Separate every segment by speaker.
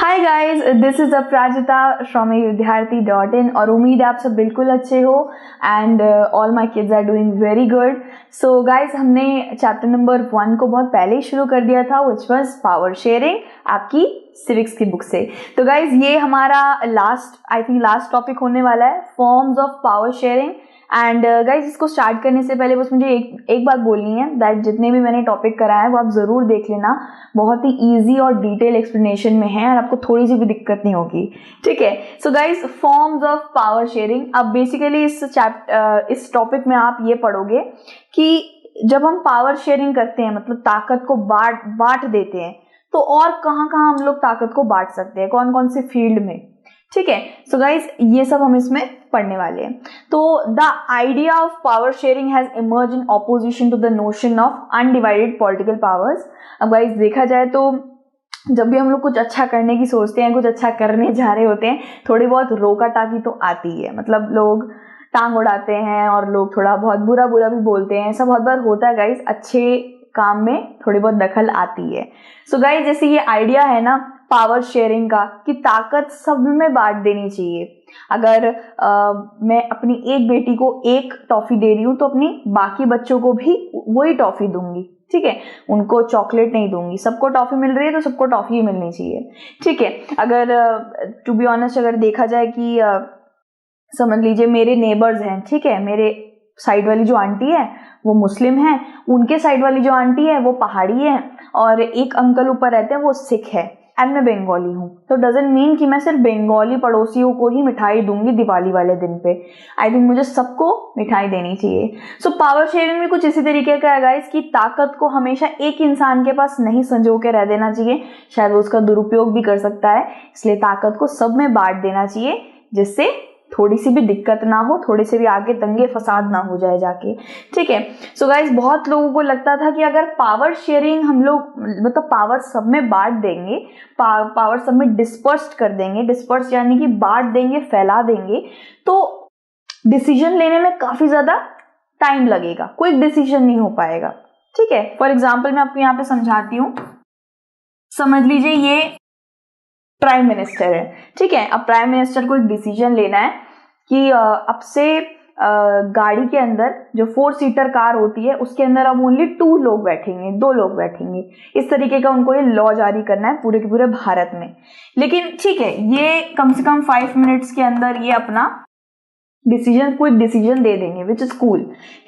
Speaker 1: Hi guys, this is Aparajita from विद्यार्थी.in और उम्मीद है आप सब बिल्कुल अच्छे हो and all my kids are doing very good. So guys, हमने चैप्टर नंबर 1 को बहुत पहले ही शुरू कर दिया था, व्हिच वाज पावर शेयरिंग, आपकी सिविक्स की बुक से। तो गाइस, ये हमारा लास्ट टॉपिक होने वाला है, forms of power sharing. And guys, इसको स्टार्ट करने से पहले बस मुझे एक बात बोलनी है दैट जितने भी मैंने टॉपिक कराया है वो आप ज़रूर देख लेना, बहुत ही इजी और डिटेल एक्सप्लेनेशन में है और आपको थोड़ी सी भी दिक्कत नहीं होगी, ठीक है। So guys, forms of power sharing. अब बेसिकली इस टॉपिक में आप ये पढ़ोगे कि जब हम पावर शेयरिंग करते हैं, मतलब ताकत को बांट देते हैं, तो और कहाँ कहाँ हम लोग ताकत को बांट सकते हैं, कौन कौन से फील्ड में, ठीक है। सो गाइज, ये सब हम इसमें पढ़ने वाले हैं। तो the idea of power sharing has emerge in opposition to the notion of undivided political powers. अब गाइज, देखा जाए तो जब भी हम लोग कुछ अच्छा करने की सोचते हैं, कुछ अच्छा करने जा रहे होते हैं, थोड़ी बहुत रोका टाकी तो आती है, मतलब लोग टांग उड़ाते हैं और लोग थोड़ा बहुत बुरा भी बोलते हैं। ऐसा बहुत बार होता है गाइज, अच्छे काम में थोड़ी बहुत दखल आती है। सो गाइज, जैसे ये आइडिया है ना पावर शेयरिंग का कि ताकत सब में बांट देनी चाहिए। अगर मैं अपनी एक बेटी को एक टॉफी दे रही हूँ तो अपनी बाकी बच्चों को भी वही टॉफी दूंगी, ठीक है। उनको चॉकलेट नहीं दूंगी। सबको टॉफी मिल रही है तो सबको टॉफी ही मिलनी चाहिए, ठीक है। अगर टू बी ऑनेस्ट अगर देखा जाए कि समझ लीजिए मेरे नेबर्स हैं, ठीक है, मेरे साइड वाली जो आंटी है वो मुस्लिम है, उनके साइड वाली जो आंटी है वो पहाड़ी है और एक अंकल ऊपर रहते हैं वो सिख है एंड मैं बंगाली हूँ। तो डजंट मीन कि मैं सिर्फ बंगाली पड़ोसियों को ही मिठाई दूंगी दिवाली वाले दिन पे। आई थिंक मुझे सबको मिठाई देनी चाहिए। सो पावर शेयरिंग में कुछ इसी तरीके का है गाइस कि ताकत को हमेशा एक इंसान के पास नहीं संजो के रह देना चाहिए, शायद वो उसका दुरुपयोग भी कर सकता है। इसलिए ताकत को सब में बांट देना चाहिए जिससे थोड़ी सी भी दिक्कत ना हो, थोड़ी सी भी आगे दंगे फसाद ना हो जाए जाके, ठीक है। सो गाइस, बहुत लोगों को लगता था कि अगर पावर शेयरिंग हम लोग मतलब पावर सब में बांट देंगे, पावर सब में डिस्पर्स कर देंगे, डिस्पर्स यानी कि बांट देंगे, फैला देंगे, तो डिसीजन लेने में काफी ज्यादा टाइम लगेगा, क्विक डिसीजन नहीं हो पाएगा, ठीक है। फॉर एग्जाम्पल मैं आपको यहाँ पे समझाती हूँ। समझ लीजिए ये प्राइम मिनिस्टर है, ठीक है। अब प्राइम मिनिस्टर को एक डिसीजन लेना है कि अब से गाड़ी के अंदर जो 4 सीटर कार होती है उसके अंदर अब ओनली 2 लोग बैठेंगे, 2 लोग बैठेंगे। इस तरीके का उनको ये लॉ जारी करना है पूरे के पूरे भारत में। लेकिन ठीक है, ये कम से कम 5 मिनट्स के अंदर ये अपना क्विक डिसीजन दे देंगे, विच इज कूल।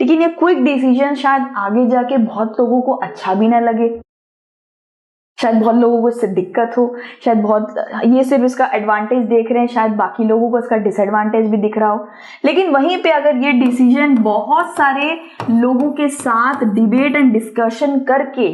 Speaker 1: लेकिन ये क्विक डिसीजन शायद आगे जाके बहुत लोगों को अच्छा भी ना लगे, शायद बहुत लोगों को इससे दिक्कत हो, शायद ये सिर्फ इसका एडवांटेज देख रहे हैं, शायद बाकी लोगों को इसका डिसएडवांटेज भी दिख रहा हो। लेकिन वहीं पे अगर ये डिसीजन बहुत सारे लोगों के साथ डिबेट एंड डिस्कशन करके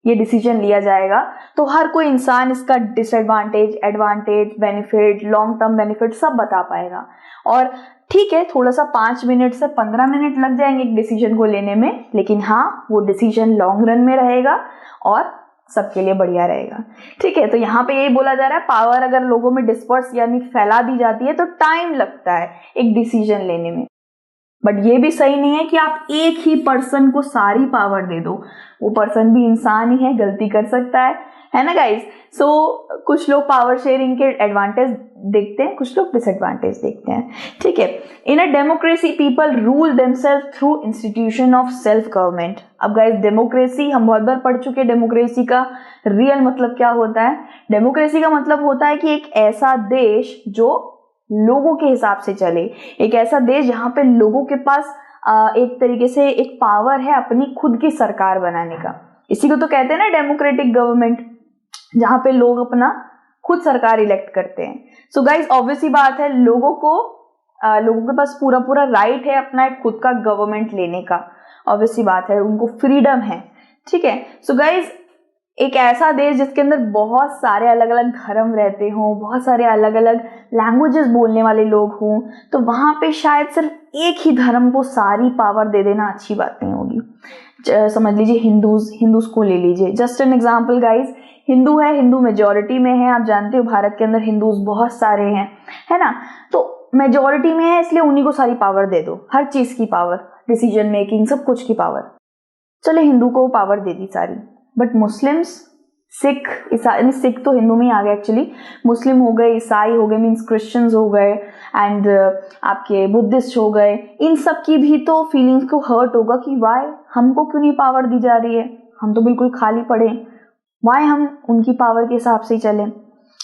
Speaker 1: ये डिसीजन लिया जाएगा तो हर कोई इंसान इसका disadvantage, advantage, benefit, long term benefit सब बता पाएगा। और ठीक है, थोड़ा सा 5 मिनट से 15 मिनट लग जाएंगे एक डिसीजन को लेने में, लेकिन हाँ, वो डिसीजन लॉन्ग रन में रहेगा और सबके लिए बढ़िया रहेगा, ठीक है। तो यहाँ पे यही बोला जा रहा है, पावर अगर लोगों में डिस्पर्स यानी फैला दी जाती है तो टाइम लगता है एक डिसीजन लेने में। बट ये भी सही नहीं है कि आप एक ही पर्सन को सारी पावर दे दो, वो पर्सन भी इंसान ही है, गलती कर सकता है ना गाइज। सो कुछ लोग पावर शेयरिंग के एडवांटेज देखते हैं, कुछ लोग डिसएडवांटेज देखते हैं, ठीक है। In a democracy people rule themselves through institution of self government. अब गाइज, डेमोक्रेसी हम बहुत बार पढ़ चुके हैं, डेमोक्रेसी का रियल मतलब क्या होता है। डेमोक्रेसी का मतलब होता है कि एक ऐसा देश जो लोगों के हिसाब से चले, एक ऐसा देश जहां पे लोगों के पास एक तरीके से एक पावर है अपनी खुद की सरकार बनाने का। इसी को तो कहते हैं ना डेमोक्रेटिक गवर्नमेंट, जहां पे लोग अपना खुद सरकार इलेक्ट करते हैं। सो गाइज, ऑब्वियस ही बात है, लोगों के पास पूरा राइट है अपना एक खुद का गवर्नमेंट लेने का, ऑब्वियस ही बात है, उनको फ्रीडम है, ठीक है। सो गाइज, एक ऐसा देश जिसके अंदर बहुत सारे अलग अलग धर्म रहते हों, बहुत सारे अलग अलग लैंग्वेजेस बोलने वाले लोग हों, तो वहां पे शायद सिर्फ एक ही धर्म को सारी पावर दे देना अच्छी बात नहीं होगी। समझ लीजिए हिंदूज को ले लीजिए, just an example guys. Hindu है, हिंदू मेजोरिटी में है, आप जानते हो भारत के अंदर हिंदूज बहुत सारे हैं, है ना। तो मेजोरिटी में है इसलिए उन्हीं को सारी पावर दे दो, हर चीज की पावर, डिसीजन मेकिंग, सब कुछ की पावर। चलो हिंदू को पावर दे दी सारी, बट मुस्लिम्स सिख, ईसाई, सिख तो हिंदू में ही आ गया एक्चुअली, मुस्लिम हो गए, ईसाई हो गए, मीन्स क्रिश्चियंस हो गए, एंड आपके बुद्धिस्ट हो गए, इन सब की भी तो फीलिंग्स को हर्ट होगा कि वाई हमको क्यों नहीं पावर दी जा रही है, हम तो बिल्कुल खाली पड़े, वाई हम उनकी पावर के हिसाब से ही चलें।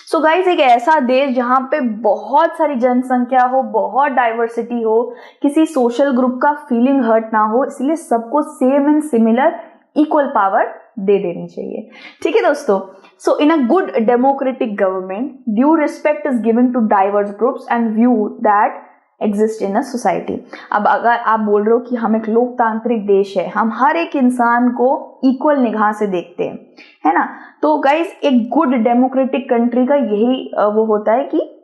Speaker 1: सो गाइज, एक ऐसा देश जहाँ पे बहुत सारी जनसंख्या हो, बहुत डाइवर्सिटी हो, किसी सोशल ग्रुप का फीलिंग हर्ट ना हो, इसलिए सबको same and similar equal power दे देनी चाहिए। ठीक है दोस्तों, so in a good democratic government due respect is given to diverse groups and view that exist in a society. अब अगर आप बोल रहे हो कि हम एक लोकतांत्रिक देश है, हम हर एक इंसान को इक्वल निगाह से देखते हैं, है ना, तो गाइज एक गुड डेमोक्रेटिक कंट्री का यही वो होता है कि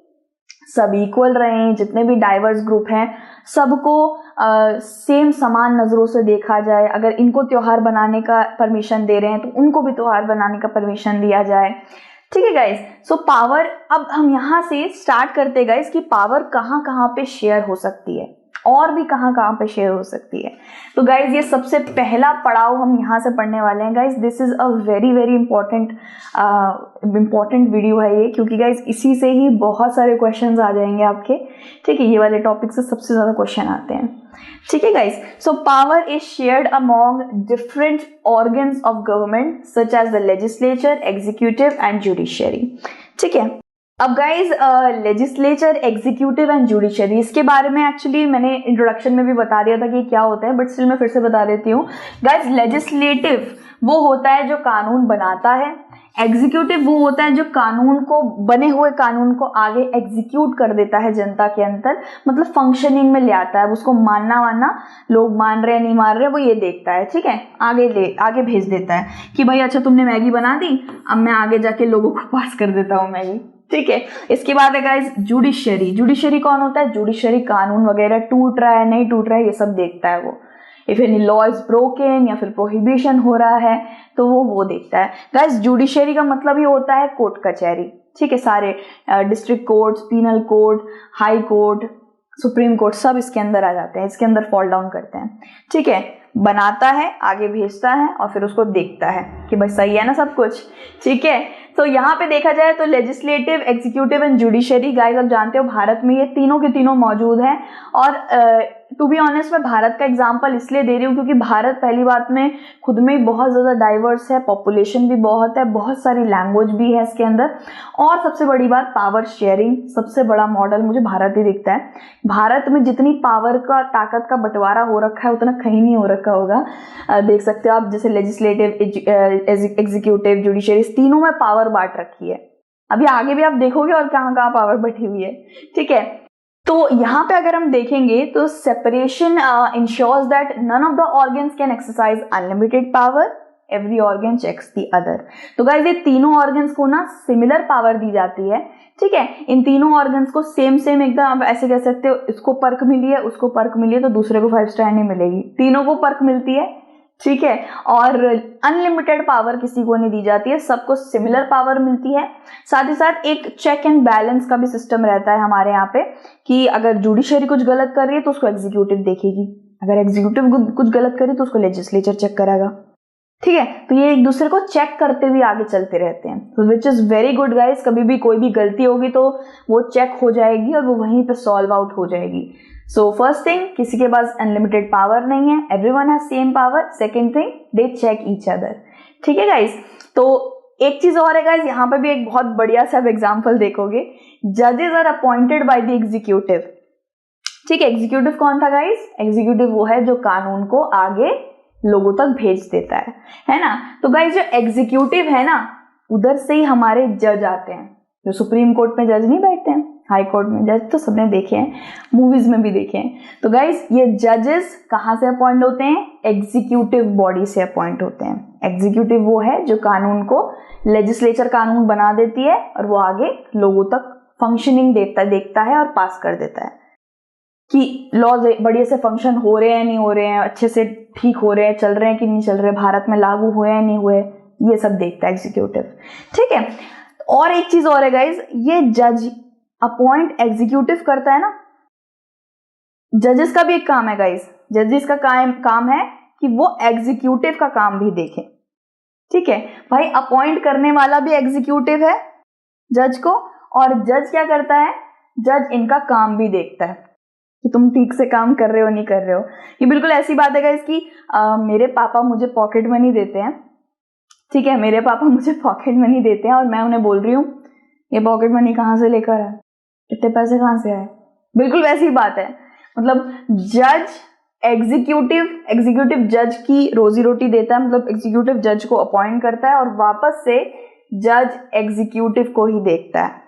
Speaker 1: सब इक्वल रहें, जितने भी डाइवर्स ग्रुप हैं सबको सेम समान नजरों से देखा जाए। अगर इनको त्योहार बनाने का परमिशन दे रहे हैं तो उनको भी त्योहार बनाने का परमिशन दिया जाए। ठीक है गाइज, सो पावर, अब हम यहाँ से स्टार्ट करते हैं गाइज कि पावर कहाँ कहाँ पे शेयर हो सकती है और भी कहाँ कहाँ पे शेयर हो सकती है। तो गाइज ये सबसे पहला पड़ाव हम यहाँ से पढ़ने वाले हैं। Guys this is a very very important video है ये, क्योंकि गाइज इसी से ही बहुत सारे क्वेश्चंस आ जाएंगे आपके। ठीक है, ये वाले टॉपिक से सबसे ज्यादा क्वेश्चन आते हैं। ठीक है guys, so power is shared among different organs of government such as the legislature, executive and judiciary. ठीक है, अब guys legislature, executive and judiciary, इसके बारे में एक्चुअली मैंने इंट्रोडक्शन में भी बता दिया था कि क्या होता है, बट स्टिल मैं फिर से बता देती हूँ। गाइज लेजिस्लेटिव वो होता है जो कानून बनाता है, एग्जीक्यूटिव वो होता है जो कानून को, बने हुए कानून को आगे एग्जीक्यूट कर देता है जनता के अंदर, मतलब फंक्शनिंग में ले आता है, उसको मानना वानना, लोग मान रहे हैं नहीं मान रहे वो ये देखता है। ठीक है, आगे भेज देता है कि भाई अच्छा तुमने मैगी बना दी, अब मैं आगे जाके लोगों को पास कर देता हूँ मैगी। ठीक है, इसके बाद है गाइस जुडिशरी। जुडिशरी कौन होता है? जुडिशरी कानून वगैरह टूट रहा है नहीं टूट रहा है ये सब देखता है वो। If any law is broken या फिर प्रोहिबिशन हो रहा है तो वो देखता है। गाइस जुडिशरी का मतलब ही होता है कोर्ट कचहरी। ठीक है, सारे district courts, penal court, high court, supreme court सब इसके अंदर आ जाते हैं, इसके अंदर फॉल डाउन करते हैं। ठीक है, बनाता है, आगे भेजता है और फिर उसको देखता है कि भाई सही है ना सब कुछ। ठीक है, तो यहाँ पे देखा जाए तो legislative, executive and judiciary, guys आप जानते हो भारत में ये तीनों के तीनों मौजूद हैं। और टू बी ऑनेस्ट मैं भारत का एग्जांपल इसलिए दे रही हूँ क्योंकि भारत पहली बात में खुद में ही बहुत ज्यादा डाइवर्स है, पॉपुलेशन भी बहुत है, बहुत सारी लैंग्वेज भी है इसके अंदर, और सबसे बड़ी बात पावर शेयरिंग, सबसे बड़ा मॉडल मुझे भारत ही दिखता है। भारत में जितनी पावर का, ताकत का बंटवारा हो रखा है उतना कहीं नहीं हो रखा होगा। देख सकते हो आप, जैसे लेजिस्लेटिव, एग्जीक्यूटिव, जुडिशरी, तीनों में पावर बांट रखी है। अभी आगे भी आप देखोगे और कहाँ कहाँ पावर बटी हुई है। ठीक है, तो यहाँ पे अगर हम देखेंगे तो separation ensures that none of the organs can exercise unlimited power, every organ checks the other. तो गाइस ये तीनों ऑर्गन्स को ना सिमिलर पावर दी जाती है। ठीक है, इन तीनों ऑर्गन्स को सेम एकदम, आप ऐसे कह सकते हो इसको पर्क मिली है, उसको पर्क मिली है तो दूसरे को 5 स्टार नहीं मिलेगी, तीनों को पर्क मिलती है। ठीक है, और अनलिमिटेड पावर किसी को नहीं दी जाती है, सबको सिमिलर पावर मिलती है। साथ ही साथ एक चेक एंड बैलेंस का भी सिस्टम रहता है हमारे यहाँ पे कि अगर जुडिशरी कुछ गलत कर रही है तो उसको एग्जीक्यूटिव देखेगी, अगर एग्जीक्यूटिव कुछ गलत करे तो उसको लेजिस्लेचर चेक करेगा। ठीक है, तो ये एक दूसरे को चेक करते हुए आगे चलते रहते हैं, तो which is very good guys. कभी भी कोई भी गलती होगी तो वो चेक हो जाएगी और वो वहीं पे सॉल्व आउट हो जाएगी। सो फर्स्ट थिंग, किसी के पास अनलिमिटेड पावर नहीं है, everyone has same power. Second thing, they check each other. ठीक है गाइस, तो एक चीज और है गाइस, यहाँ पे भी एक बहुत बढ़िया सा एग्जांपल देखोगे, जजेस are appointed by the executive. ठीक है, एग्जीक्यूटिव कौन था गाइस? एग्जीक्यूटिव वो है जो कानून को आगे लोगों तक भेज देता है ना। तो गाइस जो एग्जीक्यूटिव है ना, उधर से ही हमारे जज आते हैं। जो सुप्रीम कोर्ट में जज नहीं बैठते हैं, हाई कोर्ट में जज तो सबने देखे हैं, मूवीज में भी देखे हैं। तो गाइस ये जजेस कहाँ से अपॉइंट होते हैं? एग्जीक्यूटिव बॉडी से अपॉइंट होते हैं। एग्जीक्यूटिव वो है जो कानून को, लेजिस्लेचर कानून बना देती है और वो आगे लोगों तक फंक्शनिंग देखता है और पास कर देता है कि लॉज बढ़िया से फंक्शन हो रहे हैं नहीं हो रहे हैं, अच्छे से ठीक हो रहे हैं, चल रहे हैं कि नहीं चल रहे, भारत में लागू हुए हैं नहीं हुए, ये सब देखता है एग्जीक्यूटिव। ठीक है, और एक चीज और है गाइज, ये जज अपॉइंट एग्जीक्यूटिव करता है ना, जजेस का भी एक काम है गाइज, जजेस का काम है कि वो एग्जीक्यूटिव का काम भी देखें। ठीक है भाई, अपॉइंट करने वाला भी एग्जीक्यूटिव है जज को, और जज क्या करता है, जज इनका काम भी देखता है कि तुम ठीक से काम कर रहे हो नहीं कर रहे हो। ये बिल्कुल ऐसी बात है गाइस कि मेरे पापा मुझे पॉकेट मनी देते हैं, ठीक है, मेरे पापा मुझे पॉकेट मनी देते हैं और मैं उन्हें बोल रही हूँ ये पॉकेट मनी कहाँ से लेकर आए, इतने पैसे कहाँ से आए। बिल्कुल वैसी बात है, मतलब जज एग्जीक्यूटिव जज की रोजी रोटी देता है, मतलब एग्जीक्यूटिव जज को अपॉइंट करता है और वापस से जज एग्जीक्यूटिव को ही देखता है।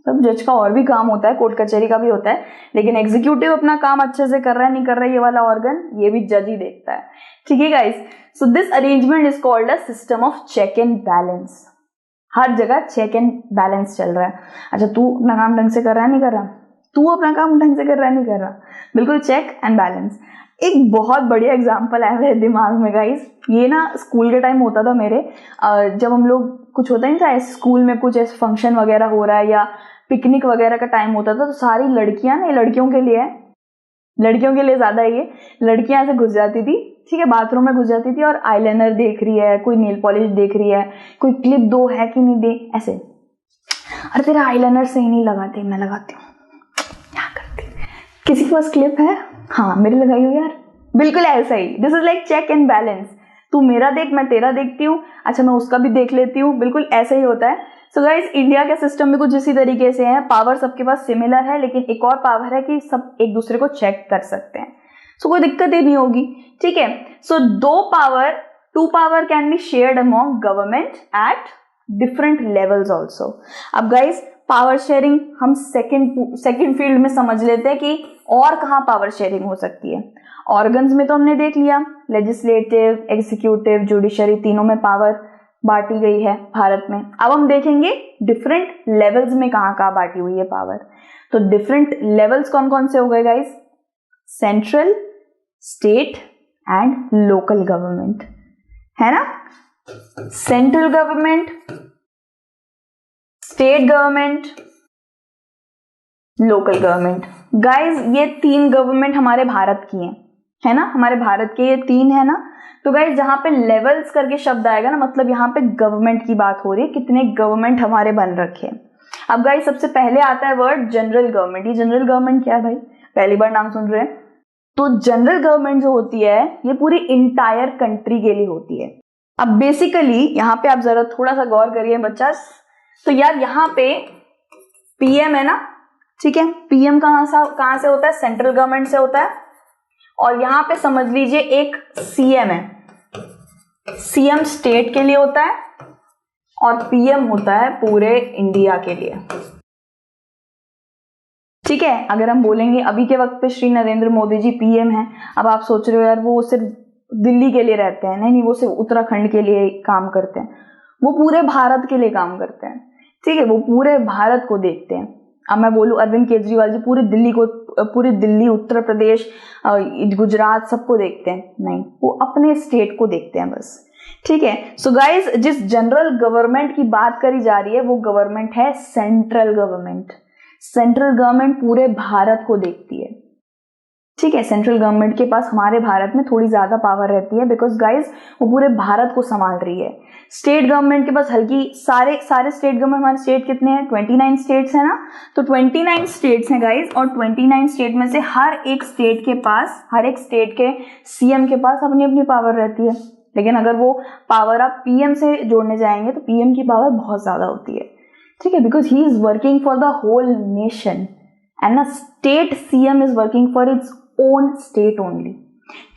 Speaker 1: तब जज का और भी काम होता है, कोर्ट कचहरी का भी होता है, लेकिन एग्जीक्यूटिव अपना काम अच्छे से कर रहा है नहीं कर रहा है ये वाला ऑर्गन, ये भी जज ही देखता है। ठीक है guys, so this arrangement is called a system of check and balance. हर जगह चेक एंड बैलेंस चल रहा है। अच्छा, तू अपना काम ढंग से कर रहा है नहीं कर रहा, तू अपना काम ढंग से कर रहा है नहीं कर रहा, बिल्कुल चेक एंड बैलेंस। एक बहुत बढ़िया एग्जांपल है मेरे दिमाग में गाइस, ये ना स्कूल के टाइम होता था मेरे, जब हम लोग कुछ होता नहीं था स्कूल में, कुछ ऐसे फंक्शन वगैरह हो रहा है या पिकनिक वगैरह का टाइम होता था, तो सारी लड़कियां ना, लड़कियों के लिए ज्यादा ये लड़कियां ऐसे घुस जाती थी, ठीक है, बाथरूम में घुस जाती थी और आईलाइनर देख रही है, कोई नेल पॉलिश देख रही है, कोई क्लिप दो है कि नहीं दे, ऐसे, अरे तेरा आईलाइनर सही नहीं लगाती, मैं लगाती हूँ, क्या करती, किसी के पास क्लिप है, हाँ मेरी लगाई हो यार, बिल्कुल ऐसा ही। This is like check and balance, तू मेरा देख मैं तेरा देखती हूँ, अच्छा मैं उसका भी देख लेती हूँ, बिल्कुल ऐसे ही होता है। सो गाइस, इंडिया के सिस्टम में कुछ इसी तरीके से है, पावर सबके पास सिमिलर है, लेकिन एक और पावर है कि सब एक दूसरे को चेक कर सकते हैं, सो कोई दिक्कत ही नहीं होगी। ठीक है, so to power can be shared among government at different levels also. अब गाइस, पावर शेयरिंग हम सेकंड फील्ड में समझ लेते हैं कि और कहाँ पावर शेयरिंग हो सकती है। ऑर्गन्स में तो हमने देख लिया, लेजिस्लेटिव, एग्जीक्यूटिव, जुडिशरी, तीनों में पावर बांटी गई है भारत में। अब हम देखेंगे डिफरेंट लेवल्स में कहाँ कहाँ बांटी हुई है पावर। तो डिफरेंट लेवल्स कौन कौन से हो गए guys, central, state and local government, है ना, central government, state government, local government. Guys, ये तीन गवर्नमेंट हमारे भारत की हैं, है ना, हमारे भारत के ये तीन है ना। तो गाइस, जहां पे लेवल्स करके शब्द आएगा ना, मतलब यहाँ पे गवर्नमेंट की बात हो रही है, कितने गवर्नमेंट हमारे बन रखे हैं। अब गाइस, सबसे पहले आता है वर्ड जनरल गवर्नमेंट। ये जनरल गवर्नमेंट क्या है भाई, पहली बार नाम सुन रहे हैं। तो जनरल गवर्नमेंट जो होती है ये पूरी इंटायर कंट्री के लिए होती है। अब बेसिकली यहाँ पे आप जरा थोड़ा सा गौर करिए बच्चा, तो यार यहाँ पे पीएम है ना, ठीक है, पीएम कहाँ से होता है, सेंट्रल गवर्नमेंट से होता है, और यहाँ पे समझ लीजिए एक सीएम है, सीएम स्टेट के लिए होता है और पीएम होता है पूरे इंडिया के लिए। ठीक है, अगर हम बोलेंगे अभी के वक्त पे श्री नरेंद्र मोदी जी पीएम हैं, अब आप सोच रहे हो यार वो सिर्फ दिल्ली के लिए रहते हैं, नहीं, वो सिर्फ उत्तराखंड के लिए काम करते हैं, वो पूरे भारत के लिए काम करते हैं। ठीक है, वो पूरे भारत को देखते हैं। अब मैं बोलूं अरविंद केजरीवाल जी पूरी दिल्ली, उत्तर प्रदेश, गुजरात सबको देखते हैं, नहीं, वो अपने स्टेट को देखते हैं बस। ठीक है, सो गाइस, जिस जनरल गवर्नमेंट की बात करी जा रही है वो गवर्नमेंट है सेंट्रल गवर्नमेंट। सेंट्रल गवर्नमेंट पूरे भारत को देखती है। ठीक है, सेंट्रल गवर्नमेंट के पास हमारे भारत में थोड़ी ज्यादा पावर रहती है, बिकॉज गाइस वो पूरे भारत को संभाल रही है। स्टेट गवर्नमेंट के पास हल्की, सारे स्टेट गवर्नमेंट, हमारे स्टेट कितने हैं, 29 स्टेट्स है ना, तो 29 स्टेट्स हैं गाइस, और 29 स्टेट में से हर एक स्टेट के सीएम के पास अपनी अपनी पावर रहती है। लेकिन अगर वो पावर आप पीएम से जोड़ने जाएंगे तो पीएम की पावर बहुत ज्यादा होती है। ठीक है, because he is working for the whole nation and a state CM is working for its own state only.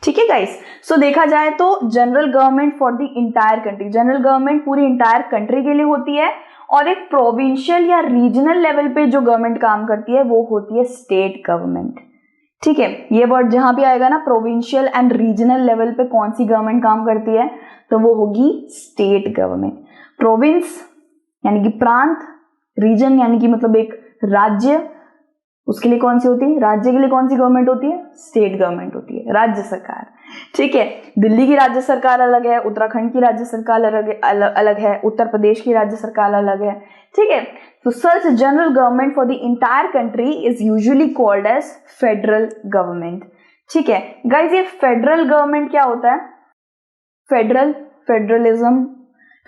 Speaker 1: ठीक है गाइस, सो देखा जाए तो general government for the entire country, general government पूरी इंटायर कंट्री के लिए होती है, और एक प्रोविंशियल या रीजनल लेवल पे जो गवर्नमेंट काम करती है वो होती है स्टेट गवर्नमेंट। ठीक है, ये वर्ड जहां भी आएगा ना, प्रोविंशियल एंड रीजनल लेवल पे कौन सी गवर्नमेंट काम करती है, तो वो होगी स्टेट गवर्नमेंट। प्रोविंस यानी कि प्रांत, रीजन यानी कि मतलब एक राज्य, उसके लिए कौन सी होती है, राज्य के लिए कौन सी गवर्नमेंट होती है, स्टेट गवर्नमेंट होती है, राज्य सरकार। ठीक है, दिल्ली की राज्य सरकार अलग है, उत्तराखंड की राज्य सरकार अलग है, उत्तर प्रदेश की राज्य सरकार अलग है। ठीक है, तो such general government for the entire country is usually called as federal government. ठीक है गाइज, ये फेडरल गवर्नमेंट क्या होता है, फेडरलिज्म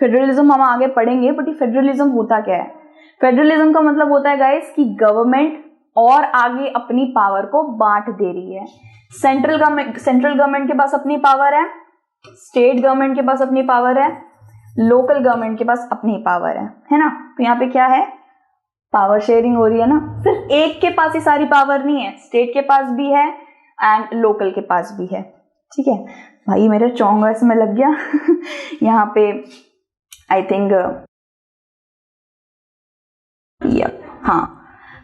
Speaker 1: फेडरलिज्म हम आगे पढ़ेंगे, बट ये फेडरलिज्म होता क्या है? फेडरलिज्म का मतलब होता है गाइस कि गवर्नमेंट और आगे अपनी पावर को बांट दे रही है। सेंट्रल गवर्नमेंट के पास अपनी पावर है, स्टेट गवर्नमेंट के पास अपनी पावर है, लोकल गवर्नमेंट के पास अपनी पावर है ना। तो यहाँ पे क्या है, पावर शेयरिंग हो रही है ना। सिर्फ एक के पास ही सारी पावर नहीं है, स्टेट के पास भी है एंड लोकल के पास भी है। ठीक है भाई, मेरे चौंगा इसमें लग गया यहाँ पे आई थिंक हाँ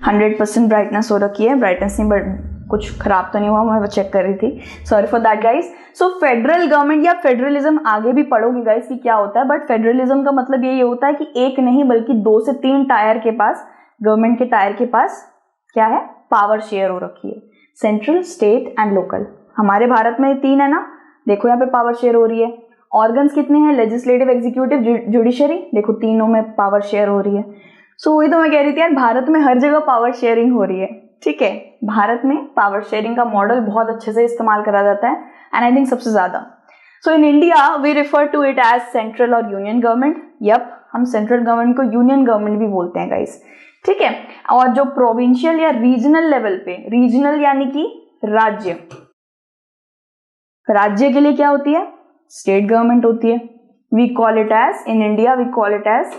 Speaker 1: 100% ब्राइटनेस हो रखी है। ब्राइटनेस नहीं, बट कुछ खराब तो नहीं हुआ, मैं चेक कर रही थी, sorry for that guys. So federal government या फेडरलिज्म आगे भी पढ़ोगे गाइस कि क्या होता है, बट फेडरलिज्म का मतलब यही होता है कि एक नहीं बल्कि 2 से 3 टायर के पास, गवर्नमेंट के टायर के पास क्या है, पावर शेयर हो रखी है, सेंट्रल, स्टेट एंड लोकल। हमारे भारत में 3 है ना, देखो यहाँ पे पावर शेयर हो रही है। ऑर्गन्स कितने हैं, लेजिस्लेटिव, एग्जीक्यूटिव, जुडिशरी, देखो तीनों में पावर शेयर हो रही है। सो वही तो मैं कह रही थी यार, भारत में हर जगह पावर शेयरिंग हो रही है। ठीक है, भारत में पावर शेयरिंग का मॉडल बहुत अच्छे से इस्तेमाल करा जाता है एंड आई थिंक सबसे ज्यादा। So in India we refer to it as central और यूनियन गवर्नमेंट। यप, हम सेंट्रल गवर्नमेंट को यूनियन गवर्नमेंट भी बोलते हैं गाइस। ठीक है, और जो प्रोविंशियल या रीजनल लेवल पे, रीजनल यानी कि राज्य, राज्य के लिए क्या होती है, स्टेट गवर्नमेंट होती है। We call it as, in India we call it as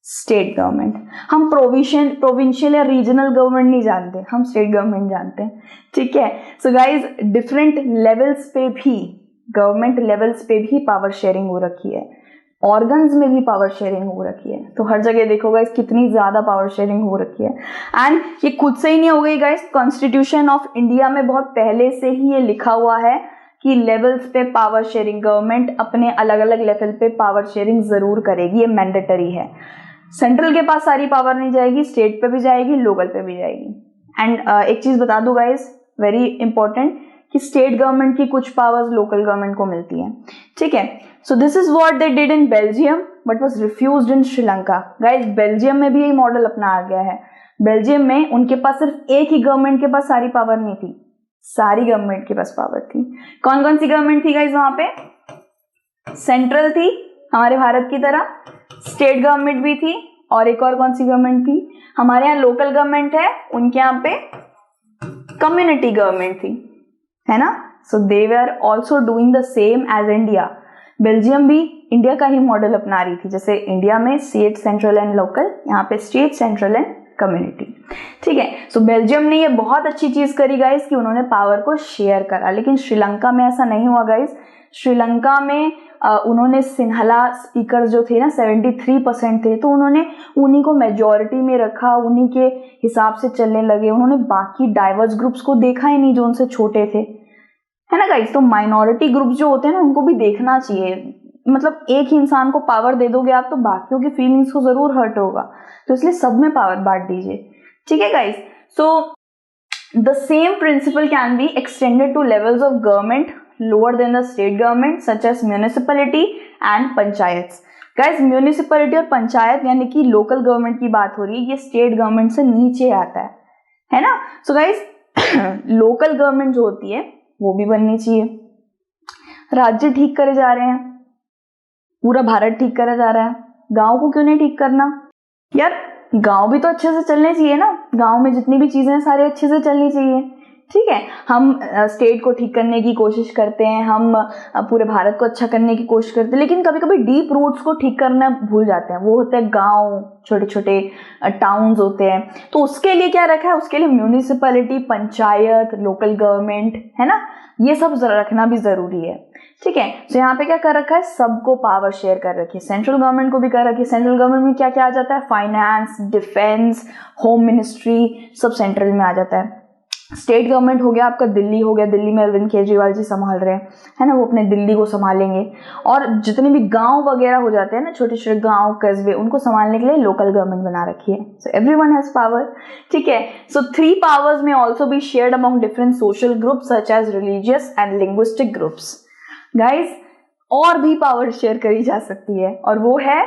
Speaker 1: state government. हम प्रोविंशियल या रीजनल गवर्नमेंट नहीं जानते, हम स्टेट गवर्नमेंट जानते हैं। ठीक है, सो गाइज डिफरेंट लेवल्स पे भी, गवर्नमेंट लेवल्स पे भी पावर शेयरिंग हो रखी है, ऑर्गन्स में भी पावर शेयरिंग हो रखी है। तो हर जगह देखो गाइस कितनी ज्यादा पावर शेयरिंग हो रखी है। एंड ये खुद से ही नहीं हो गई गाइस, कॉन्स्टिट्यूशन ऑफ इंडिया में बहुत पहले से ही ये लिखा हुआ है कि लेवल्स पे पावर शेयरिंग, गवर्नमेंट अपने अलग अलग लेवल पे पावर शेयरिंग जरूर करेगी, ये मैंडेटरी है। सेंट्रल के पास सारी पावर नहीं जाएगी, स्टेट पे भी जाएगी, लोकल पे भी जाएगी। एंड एक चीज बता दूं गाइस, वेरी इंपॉर्टेंट, कि स्टेट गवर्नमेंट की कुछ पावर्स लोकल गवर्नमेंट को मिलती है। ठीक है, so this is what they did in Belgium but was refused in Sri Lanka. Guys Belgium में भी यही मॉडल अपनाया गया है। बेल्जियम में उनके पास सिर्फ एक ही गवर्नमेंट के पास सारी पावर नहीं थी, सारी गवर्नमेंट के पास पावर थी। कौन कौन सी गवर्नमेंट थी गाइस वहां पे? सेंट्रल थी हमारे भारत की तरह, स्टेट गवर्नमेंट भी थी, और एक और कौन सी गवर्नमेंट थी, हमारे यहाँ लोकल गवर्नमेंट है, उनके यहाँ पे कम्युनिटी गवर्नमेंट थी, है ना। So they were also doing the same as India. Belgium भी इंडिया का ही मॉडल अपना रही थी, जैसे इंडिया में स्टेट, सेंट्रल एंड लोकल, यहाँ पे स्टेट, सेंट्रल एंड कम्युनिटी। ठीक है, सो बेल्जियम ने ये बहुत अच्छी चीज करी गाइस कि उन्होंने पावर को शेयर करा, लेकिन श्रीलंका में ऐसा नहीं हुआ गाइस। श्रीलंका में उन्होंने सिन्हला स्पीकर जो थे ना 73% थे, तो उन्होंने उन्हीं को मेजॉरिटी में रखा, उन्हीं के हिसाब से चलने लगे। उन्होंने बाकी डाइवर्स ग्रुप्स को देखा ही नहीं जो उनसे छोटे थे, है ना गाइस। तो माइनॉरिटी ग्रुप्स जो होते हैं ना, उनको भी देखना चाहिए। मतलब एक ही इंसान को पावर दे दोगे आप, तो बाकियों की फीलिंग्स को जरूर हर्ट होगा, तो इसलिए सब में पावर बांट दीजिए। ठीक है guys, so the same principle can be extended to levels of government lower than the state government such as municipality and panchayat. Guys municipality और पंचायत यानी कि लोकल गवर्नमेंट की बात हो रही है, ये स्टेट गवर्नमेंट से नीचे आता है ना। सो गाइस लोकल गवर्नमेंट जो होती है वो भी बननी चाहिए। राज्य ठीक करे जा रहे हैं, पूरा भारत ठीक करा जा रहा है, गांव को क्यों नहीं ठीक करना यार? गांव भी तो अच्छे से चलने चाहिए ना, गांव में जितनी भी चीजें हैं सारी अच्छे से चलनी चाहिए। ठीक है, हम स्टेट को ठीक करने की कोशिश करते हैं, हम पूरे भारत को अच्छा करने की कोशिश करते हैं, लेकिन कभी कभी डीप रूट्स को ठीक करना भूल जाते हैं। वो होते हैं गांव, छोटे छोटे टाउन्स होते हैं, तो उसके लिए क्या रखा है, उसके लिए म्यूनिसिपैलिटी, पंचायत, लोकल गवर्नमेंट, है ना, ये सब रखना भी जरूरी है। ठीक है, तो यहाँ पे क्या कर रखा है, सबको पावर शेयर कर रखी है। सेंट्रल गवर्नमेंट को भी कर रखी है। सेंट्रल गवर्नमेंट में क्या क्या आ जाता है, फाइनेंस, डिफेंस, होम मिनिस्ट्री, सब सेंट्रल में आ जाता है। स्टेट गवर्नमेंट हो गया आपका, दिल्ली हो गया, दिल्ली में अरविंद केजरीवाल जी संभाल रहे हैं, है ना, वो अपने दिल्ली को संभालेंगे। और जितने भी गांव वगैरह हो जाते हैं ना, छोटे छोटे गांव, कस्बे, उनको संभालने के लिए लोकल गवर्नमेंट बना रखी है। So everyone has power. ठीक है, so 3 powers may also be shared among different social groups such as religious and linguistic groups. Guys और भी पावर शेयर करी जा सकती है, और वो है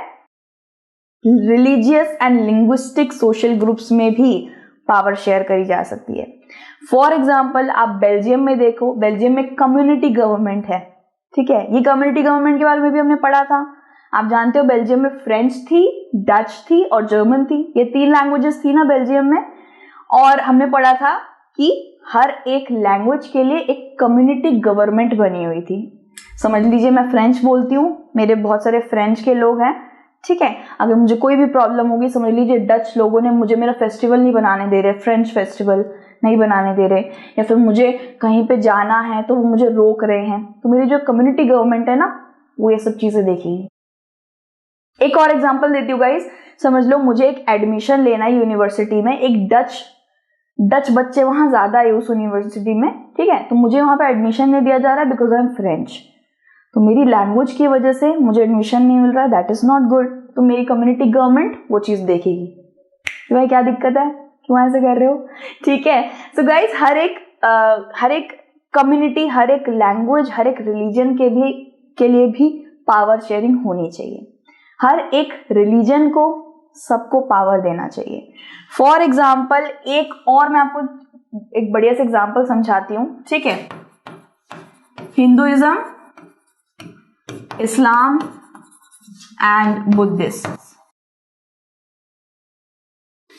Speaker 1: religious and linguistic social groups में भी पावर शेयर करी जा सकती है। फॉर एग्जाम्पल आप बेल्जियम में देखो, बेल्जियम में कम्युनिटी गवर्नमेंट है। ठीक है, ये कम्युनिटी गवर्नमेंट के बारे में भी हमने पढ़ा था। आप जानते हो बेल्जियम में फ्रेंच थी, डच थी और जर्मन थी, ये 3 लैंग्वेजेस थी ना बेल्जियम में। और हमने पढ़ा था कि हर एक लैंग्वेज के लिए एक कम्युनिटी गवर्नमेंट बनी हुई थी। समझ लीजिए मैं फ्रेंच बोलती हूँ, मेरे बहुत सारे फ्रेंच के लोग हैं, ठीक है। अगर मुझे कोई भी प्रॉब्लम होगी, समझ लीजिए डच लोगों ने मुझे मेरा फेस्टिवल नहीं बनाने दे रहे, फ्रेंच फेस्टिवल नहीं बनाने दे रहे, या फिर मुझे कहीं पे जाना है तो वो मुझे रोक रहे हैं, तो मेरी जो कम्युनिटी गवर्नमेंट है ना वो ये सब चीजें देखेगी। एक और एग्जांपल देती हूँ गाइस, समझ लो मुझे एक एडमिशन लेना है यूनिवर्सिटी में, एक डच बच्चे वहां ज्यादा है उस यूनिवर्सिटी में, ठीक है। तो मुझे वहां पे एडमिशन नहीं दिया जा रहा है बिकॉज आई एम फ्रेंच, तो मेरी लैंग्वेज की वजह से मुझे एडमिशन नहीं मिल रहा है, दैट इज नॉट गुड। तो मेरी कम्युनिटी गवर्नमेंट वो चीज देखेगी कि भाई क्या दिक्कत है, क्यों ऐसे कर रहे हो, ठीक है। सो गाइस हर एक कम्युनिटी, हर एक लैंग्वेज, हर एक रिलीजन के लिए भी पावर शेयरिंग होनी चाहिए। हर एक रिलीजन को सबको पावर देना चाहिए। फॉर एग्जाम्पल एक और मैं आपको एक बढ़िया से एग्जाम्पल समझाती हूँ, ठीक है। हिंदुइज्म, इस्लाम एंड बुद्धिज्म,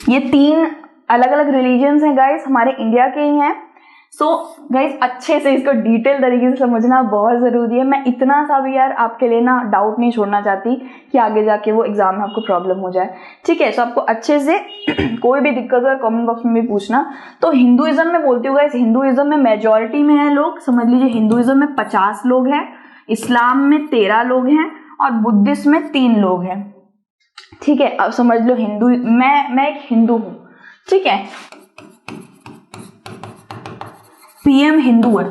Speaker 1: ये 3 अलग अलग रिलीजन्स हैं गाइस, हमारे इंडिया के ही हैं। सो गाइस अच्छे से इसको डिटेल तरीके से समझना बहुत जरूरी है। मैं इतना सा भी यार आपके लिए ना डाउट नहीं छोड़ना चाहती कि आगे जाके वो एग्जाम में आपको प्रॉब्लम हो जाए, ठीक है। सो आपको अच्छे से कोई भी दिक्कत हो कमेंट बॉक्स में भी पूछना। तो हिंदुइज्म में बोलती हूँ गाइस, हिंदुइज्म में मेजोरिटी में है लोग, समझ लीजिए हिंदुइज्म में 50 लोग हैं, इस्लाम में 13 लोग हैं और बुद्धिज्म में 3 लोग हैं, ठीक है। अब समझ लो हिंदू, मैं एक हिंदू हूं, ठीक है। पीएम हिंदू है,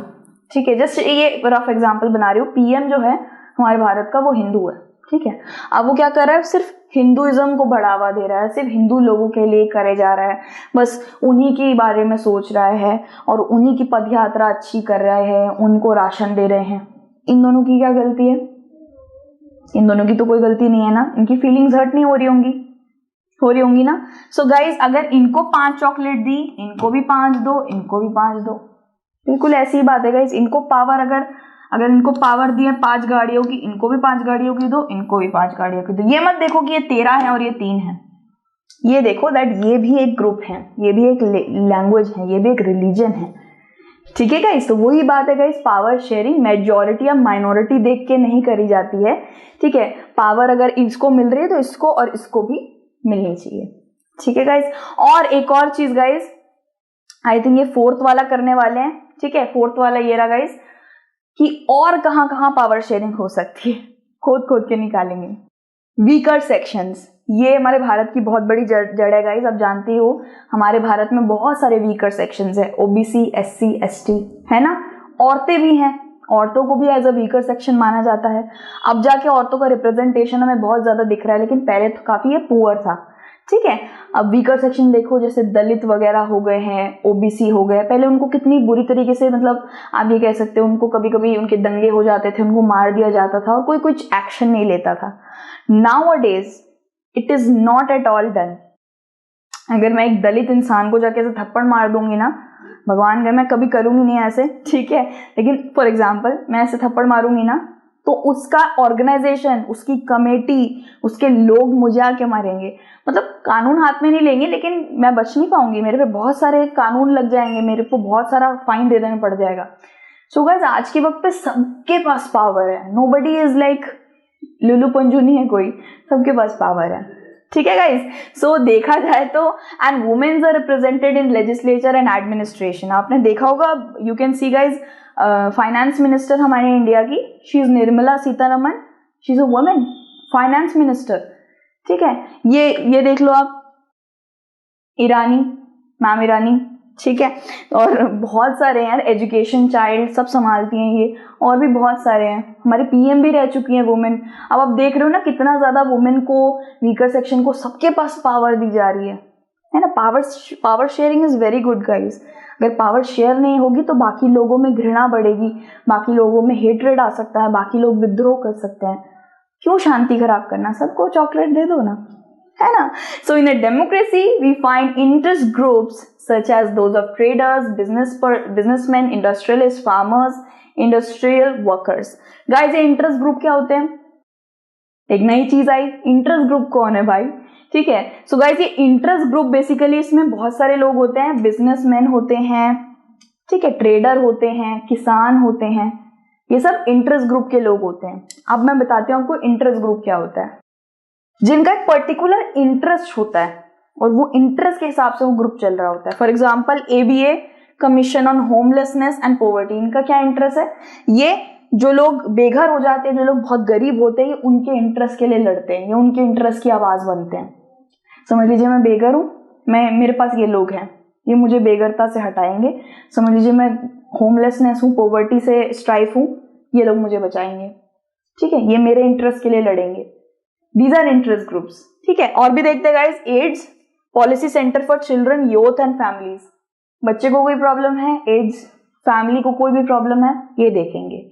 Speaker 1: ठीक है। जस्ट ये रफ एग्जांपल बना रही हूँ, पीएम जो है हमारे भारत का वो हिंदू है, ठीक है। अब वो क्या कर रहा है, सिर्फ हिंदुइज्म को बढ़ावा दे रहा है, सिर्फ हिंदू लोगों के लिए करे जा रहा है, बस उन्हीं के बारे में सोच रहा है और उन्हीं की पद यात्रा अच्छी कर रहा है, उनको राशन दे रहे हैं। इन दोनों की क्या गलती है, इन दोनों की तो कोई गलती नहीं है ना, इनकी फीलिंग्स हर्ट नहीं हो रही होंगी ना। सो गाइज अगर इनको 5 चॉकलेट दी, इनको भी 5 दो, इनको भी 5 दो, बिल्कुल ऐसी ही बात है गाइज। इनको पावर अगर इनको पावर दी है 5 गाड़ियों की, इनको भी 5 गाड़ियों की दो, इनको भी 5 गाड़ियों की दो। ये मत देखो कि ये 13 है और ये 3 है, ये देखो दैट ये भी एक ग्रुप है, ये भी एक लैंग्वेज है, ये भी एक रिलीजन है, ठीक है गाइस। तो वही बात है गाइस, पावर शेयरिंग मेजॉरिटी या माइनॉरिटी देख के नहीं करी जाती है, ठीक है। पावर अगर इसको मिल रही है तो इसको और इसको भी मिलनी चाहिए, ठीक है गाइस। और एक और चीज गाइस, आई थिंक ये 4th वाला करने वाले हैं, ठीक है। 4th वाला ये रहा गाइस कि और कहां कहां पावर शेयरिंग हो सकती है, खोद के निकालेंगे। वीकर सेक्शंस, ये हमारे भारत की बहुत बड़ी जड़ है गाइस। आप जानते हो हमारे भारत में बहुत सारे वीकर सेक्शंस है, ओबीसी, एससी, एसटी, है ना। औरतें भी हैं, औरतों को भी एज अ वीकर सेक्शन माना जाता है। अब जाके औरतों का रिप्रेजेंटेशन हमें बहुत ज्यादा दिख रहा है, लेकिन पहले तो काफी ये पुअर था, ठीक है। अब वीकर सेक्शन देखो, जैसे दलित वगैरह हो गए हैं, ओबीसी हो गए, पहले उनको कितनी बुरी तरीके से, मतलब आप ये कह सकते हो उनको कभी कभी उनके दंगे हो जाते थे, उनको मार दिया जाता था और कोई कुछ एक्शन नहीं लेता था। Nowadays it is not at all done. अगर मैं एक दलित इंसान को जाके ऐसे थप्पड़ मार दूंगी ना, भगवान करे मैं कभी करूंगी नहीं ऐसे, ठीक है, लेकिन फॉर एग्जाम्पल मैं ऐसे थप्पड़ मारूंगी ना तो उसका ऑर्गेनाइजेशन, उसकी कमेटी, उसके लोग मुझे आके मारेंगे। मतलब कानून हाथ में नहीं लेंगे, लेकिन मैं बच नहीं पाऊंगी, मेरे पे बहुत सारे कानून लग जाएंगे, मेरे को बहुत सारा फाइन दे देना पड़ जाएगा। सो गाइस आज के वक्त पे सबके पास पावर है, nobody is like Lulu Panju नहीं है कोई, सबके पास पावर है, ठीक है गाइस। सो देखा जाए तो and womens are represented in legislature and administration. आपने देखा होगा, you can see guys, finance minister हमारे इंडिया की, she is Nirmala Sitharaman, she is a women finance minister, ठीक है। ये देख लो आप, ईरानी, मैम ईरानी, ठीक है। और बहुत सारे हैं यार, एजुकेशन, चाइल्ड सब संभालती हैं ये, और भी बहुत सारे हैं। हमारे पीएम भी रह चुकी हैं वुमेन। अब आप देख रहे हो ना कितना ज्यादा वुमेन को, वीकर सेक्शन को, सबके पास पावर दी जा रही है ना। Power sharing is very good guys. अगर पावर शेयर नहीं होगी तो बाकी लोगों में घृणा बढ़ेगी, बाकी लोगों में हेट्रेड आ सकता है, बाकी लोग विद्रोह कर सकते हैं। क्यों शांति खराब करना, सबको चॉकलेट दे दो ना, है ना। So in a democracy we find interest groups such as those of traders, businessman, industrialist, farmers, industrial workers. Guys ये इंटरेस्ट ग्रुप क्या होते हैं, एक नई चीज आई, इंटरेस्ट ग्रुप कौन है भाई, ठीक है। सो गाइस ये इंटरेस्ट ग्रुप बेसिकली इसमें बहुत सारे लोग होते हैं, बिजनेसमैन होते हैं, ठीक है, ट्रेडर होते हैं, किसान होते हैं, ये सब इंटरेस्ट ग्रुप के लोग होते हैं। अब मैं बताती हूँ आपको इंटरेस्ट ग्रुप क्या होता है। जिनका एक पर्टिकुलर इंटरेस्ट होता है और वो इंटरेस्ट के हिसाब से वो ग्रुप चल रहा होता है। For example ABA, commission on homelessness and poverty, इनका क्या इंटरेस्ट है, ये जो लोग बेघर हो जाते हैं, जो लोग बहुत गरीब होते हैं, ये उनके इंटरेस्ट के लिए लड़ते हैं, ये उनके इंटरेस्ट की आवाज बनते हैं। समझ लीजिए मैं बेघर हूँ, मेरे पास ये लोग हैं, ये मुझे बेघरता से हटाएंगे। समझ लीजिए मैं होमलेसनेस हूँ, पॉवर्टी से स्ट्राइफ हूँ, ये लोग मुझे बचाएंगे, ठीक है, ये मेरे इंटरेस्ट के लिए लड़ेंगे। दीज आर इंटरेस्ट ग्रुप्स, ठीक है। और भी देखते हैं guys, AIDS policy centre for children, youth and families, बच्चे को कोई प्रॉब्लम है, एड्स फैमिली को कोई भी प्रॉब्लम है, ये देखेंगे,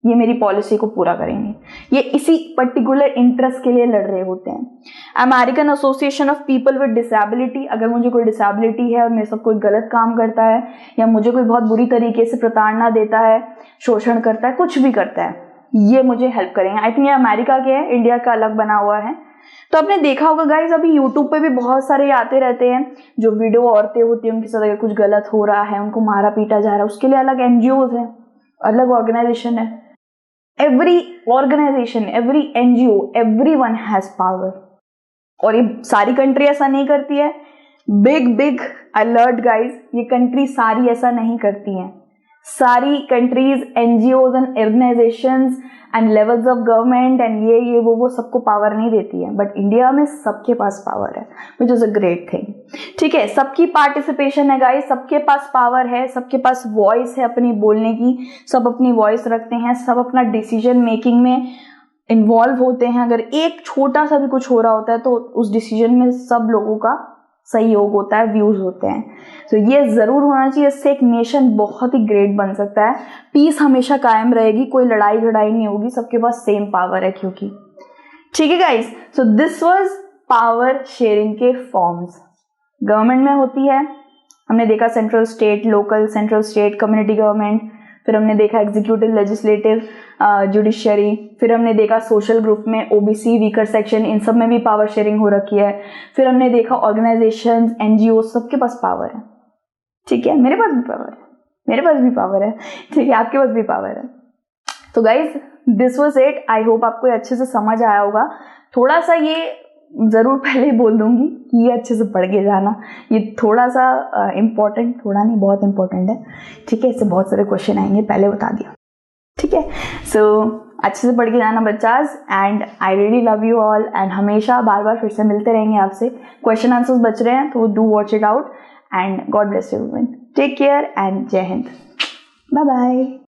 Speaker 1: ये मेरी पॉलिसी को पूरा करेंगे, ये इसी पर्टिकुलर इंटरेस्ट के लिए लड़ रहे होते हैं। American association of people with disability, अगर मुझे कोई डिसेबिलिटी है और मेरे साथ कोई गलत काम करता है या मुझे कोई बहुत बुरी तरीके से प्रताड़ना देता है, शोषण करता है, कुछ भी करता है, ये मुझे हेल्प करेंगे। आई थिंक ये अमेरिका के है, इंडिया का अलग बना हुआ है। तो आपने देखा होगा गाइज, अभी यूट्यूब पे भी बहुत सारे आते रहते हैं जो वीडियो औरतें होती हैं उनके साथ अगर कुछ गलत हो रहा है, उनको मारा पीटा जा रहा है, उसके लिए अलग NGOs है, अलग ऑर्गेनाइजेशन है। Every organisation, every NGO, everyone has power. और ये सारी कंट्री ऐसा नहीं करती है। बिग अलर्ट गाइज, ये कंट्री सारी ऐसा नहीं करती हैं। सारी countries, NGOs and organisations and levels of government and ये वो सबको पावर नहीं देती है, बट इंडिया में सबके पास पावर है, which is a great thing, ठीक है। सबकी पार्टिसिपेशन है गाइस, सबके पास पावर है, सबके पास वॉइस है अपनी बोलने की, सब अपनी वॉइस रखते हैं, सब अपना डिसीजन मेकिंग में इन्वॉल्व होते हैं। अगर एक छोटा सा भी कुछ हो रहा होता है तो उस डिसीजन में सब लोगों का सहयोग होता है, व्यूज होते हैं। तो ये जरूर होना चाहिए, इससे एक नेशन बहुत ही ग्रेट बन सकता है, पीस हमेशा कायम रहेगी, कोई लड़ाई झड़ाई नहीं होगी, सबके पास सेम पावर है क्योंकि, ठीक है guys. So this was power sharing के फॉर्म्स। गवर्नमेंट में होती है, हमने देखा central state, local, central state, community government, फिर हमने देखा एग्जीक्यूटिव, लेजिस्लेटिव, जुडिशियरी, फिर हमने देखा सोशल ग्रुप में OBC, वीकर सेक्शन, इन सब में भी पावर शेयरिंग हो रखी है। फिर हमने देखा ऑर्गेनाइजेशंस, NGO, सबके पास पावर है, ठीक है, मेरे पास भी पावर है, मेरे पास भी पावर है, ठीक है, आपके पास भी पावर है। तो guys this was it. I hope आपको अच्छे से समझ आया होगा। थोड़ा सा ये जरूर पहले बोल दूंगी कि ये अच्छे से पढ़ के जाना, ये थोड़ा सा इम्पोर्टेंट, थोड़ा नहीं बहुत इम्पोर्टेंट है, ठीक है, इससे बहुत सारे क्वेश्चन आएंगे, पहले बता दिया, ठीक है। सो अच्छे से पढ़ के जाना बच्चास, and I really love you all, and हमेशा बार बार फिर से मिलते रहेंगे आपसे। क्वेश्चन आंसर्स बच रहे हैं तो do watch it out, and God bless you, take care and जय हिंद, बाय बाय।